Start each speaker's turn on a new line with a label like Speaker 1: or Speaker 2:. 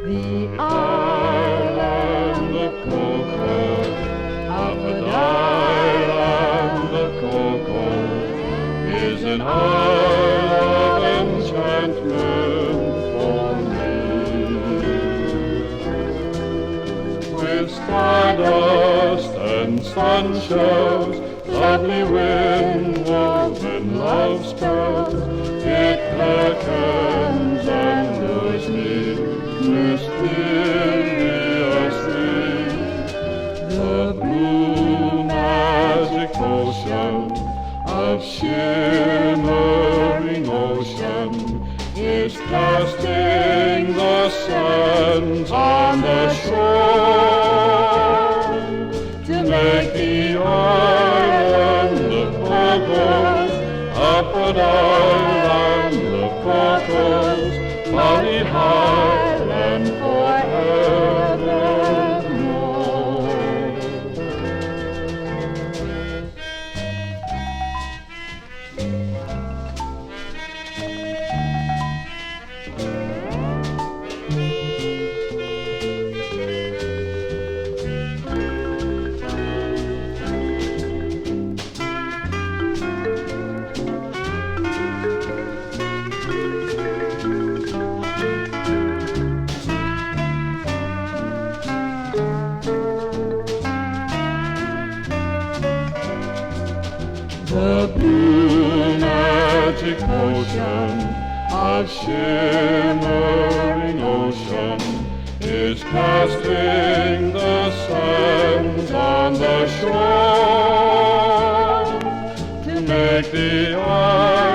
Speaker 1: The island of Cocos, up an island of Cocos, is an isle of enchantment for me. With stardust and sunshells, lovely wind-woven love spells, it beckons and lures me mysteriously. The blue magic ocean of shimmering ocean is casting the sands on the shore to make the island of Cocos, up an island of Cocos, Bonny Island forevermore. The blue magic ocean of shimmering ocean is casting the sands on the shore to make the island